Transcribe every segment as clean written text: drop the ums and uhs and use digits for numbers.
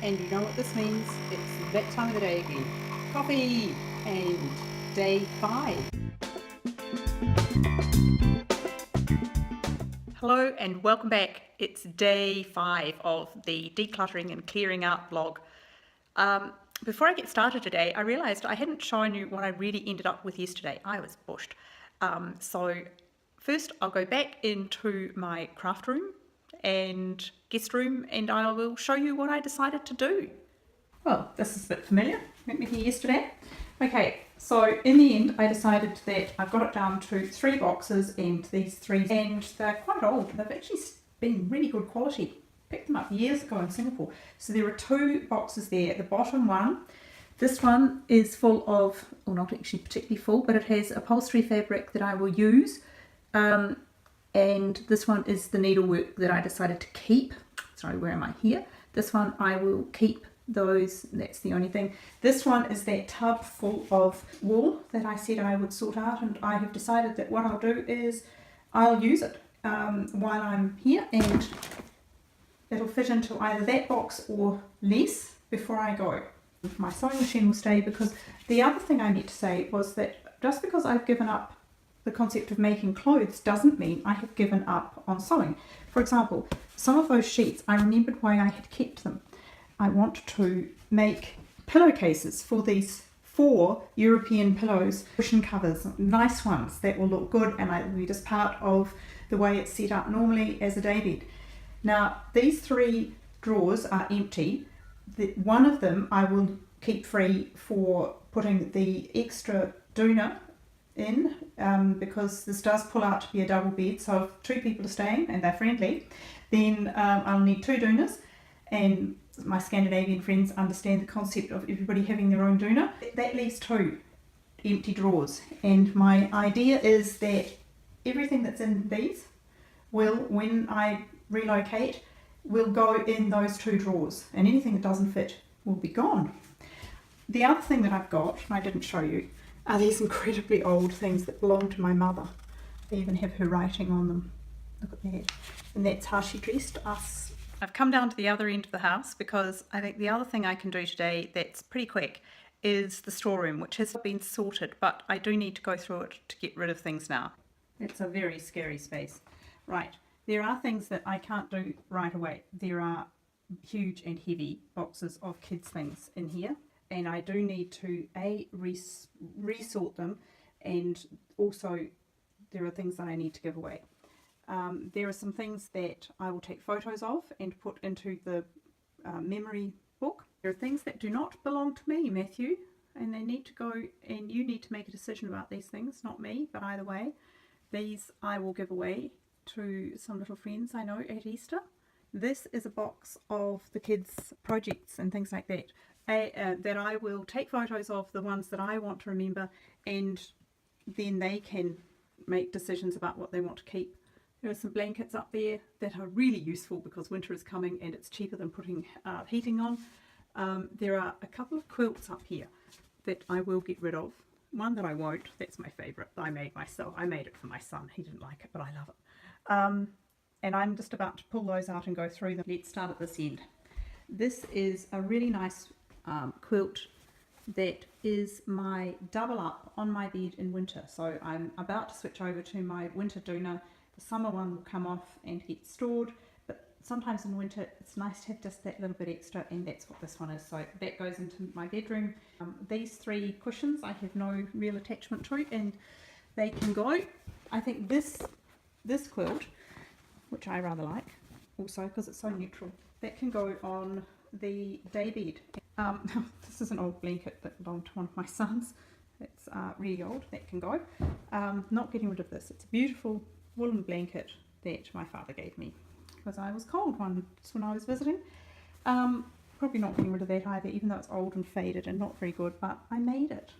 And you know what this means? It's that time of the day again. Coffee! And day 5. Hello and welcome back. It's day 5 of the decluttering and clearing out blog. Before I get started today, I realised I hadn't shown you what I really ended up with yesterday. I was bushed. So first I'll go back into my craft room and guest room and I will show you what I decided to do. Well, this is a bit familiar. Met me here yesterday. Okay, so in the end I decided that I've got it down to 3 boxes and these 3, and they're quite old. They've actually been really good quality. Picked them up years ago in Singapore. So there are 2 boxes there. The bottom one, this one is full of, well, not actually particularly full, but it has upholstery fabric that I will use. And this one is the needlework that I decided to keep. Sorry, where am I here? This one I will keep those, that's the only thing. This one is that tub full of wool that I said I would sort out, and I have decided that what I'll do is I'll use it while I'm here, and it'll fit into either that box or less before I go. My sewing machine will stay, because the other thing I meant to say was that just because I've given up the concept of making clothes doesn't mean I have given up on sewing. For example, some of those sheets, I remembered why I had kept them. I want to make pillowcases for these 4 European pillows, cushion covers, nice ones that will look good, and will be just part of the way it's set up normally as a daybed. Now, these 3 drawers are empty. One of them I will keep free for putting the extra doona in, because this does pull out to be a double bed, so if 2 people are staying and they're friendly, then I'll need 2 doonas, and my Scandinavian friends understand the concept of everybody having their own doona. That leaves 2 empty drawers, and my idea is that everything that's in these will, when I relocate, will go in those 2 drawers, and anything that doesn't fit will be gone. The other thing that I've got, and I didn't show you, are these incredibly old things that belong to my mother. They even have her writing on them. Look at that. And that's how she dressed us. I've come down to the other end of the house because I think the other thing I can do today that's pretty quick is the storeroom, which has been sorted, but I do need to go through it to get rid of things now. It's a very scary space. Right, there are things that I can't do right away. There are huge and heavy boxes of kids' things in here, and I do need to resort them, and also there are things that I need to give away. There are some things that I will take photos of and put into the memory book. There are things that do not belong to me, Matthew, and they need to go, and you need to make a decision about these things, not me, but either way. These I will give away to some little friends I know at Easter. This is a box of the kids' projects and things like that, that I will take photos of, the ones that I want to remember, and then they can make decisions about what they want to keep. There are some blankets up there that are really useful because winter is coming and it's cheaper than putting heating on. There are a couple of quilts up here that I will get rid of. One that I won't, that's my favourite, I made myself. I made it for my son, he didn't like it, but I love it. And I'm just about to pull those out and go through them. Let's start at this end. This is a really nice quilt that is my double up on my bed in winter. So I'm about to switch over to my winter doona. The summer one will come off and get stored, but sometimes in winter it's nice to have just that little bit extra, and that's what this one is. So that goes into my bedroom. These 3 cushions I have no real attachment to, and they can go. I think this quilt, which I rather like also because it's so neutral, that can go on the daybed. This is an old blanket that belonged to one of my sons. It's really old. That can go. Not getting rid of this. It's a beautiful woolen blanket that my father gave me because I was cold once when I was visiting. Probably not getting rid of that either, even though it's old and faded and not very good, but I made it.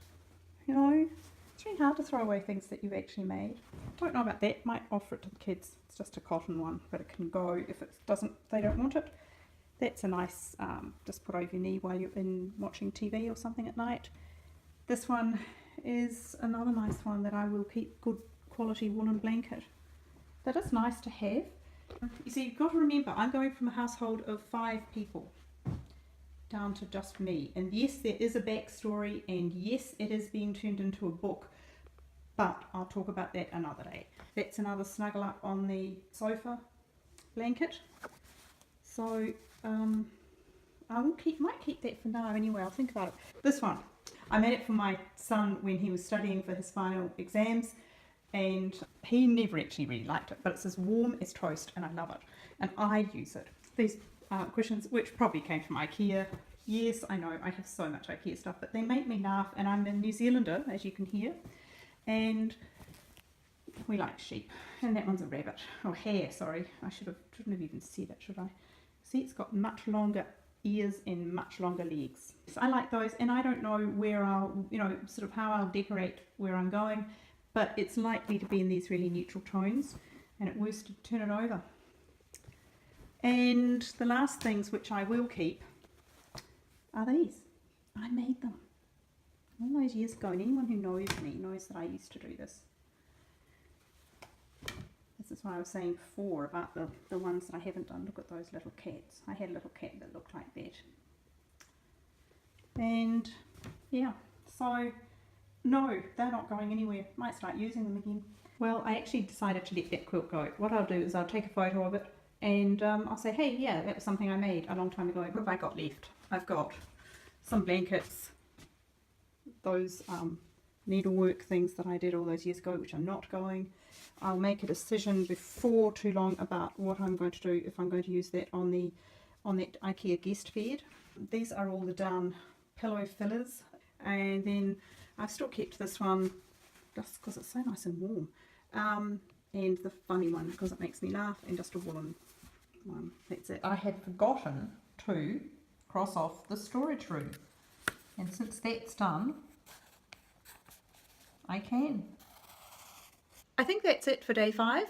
You know, it's really hard to throw away things that you've actually made. Don't know about that. Might offer it to the kids. It's just a cotton one, but it can go if it doesn't, they don't want it. That's a nice, just put over your knee while you're in watching TV or something at night. This one is another nice one that I will keep. Good quality woolen blanket. That is nice to have. You see, you've got to remember, I'm going from a household of 5 people. down to just me. And yes, there is a backstory, and yes, it is being turned into a book, but I'll talk about that another day. That's another snuggle up on the sofa blanket. So might keep that for now anyway. I'll think about it. This one, I made it for my son when he was studying for his final exams, and he never actually really liked it, but it's as warm as toast and I love it, and I use it. These cushions, which probably came from IKEA. Yes, I know, I have so much IKEA stuff, but they make me laugh, and I'm a New Zealander, as you can hear, and we like sheep, and that one's a rabbit, or hare, sorry. I shouldn't have even said it, should I? See, it's got much longer ears and much longer legs. So I like those, and I don't know where I'll, sort of how I'll decorate where I'm going, but it's likely to be in these really neutral tones, and at worst to turn it over. And the last things which I will keep are these. I made them all those years ago, and anyone who knows me knows that I used to do this. This is what I was saying before about the ones that I haven't done. Look at those little cats. I had a little cat that looked like that. And yeah, so no, they're not going anywhere. Might start using them again. Well, I actually decided to let that quilt go. What I'll do is I'll take a photo of it, and I'll say, hey, yeah, that was something I made a long time ago. What have I got left? I've got some blankets, those needlework things that I did all those years ago, which are not going. I'll make a decision before too long about what I'm going to do, if I'm going to use that on that IKEA guest bed. These are all the down pillow fillers, and then I've still kept this one just because it's so nice and warm, and the funny one because it makes me laugh, and just a woolen one. That's it. I had forgotten to cross off the storage room, and since that's done, I can. I think that's it for day 5.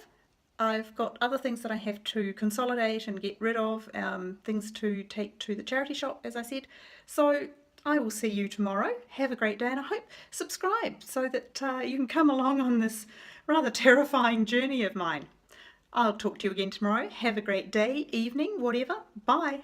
I've got other things that I have to consolidate and get rid of, things to take to the charity shop, as I said. So I will see you tomorrow. Have a great day, and I hope subscribe so that you can come along on this rather terrifying journey of mine. I'll talk to you again tomorrow. Have a great day, evening, whatever. Bye.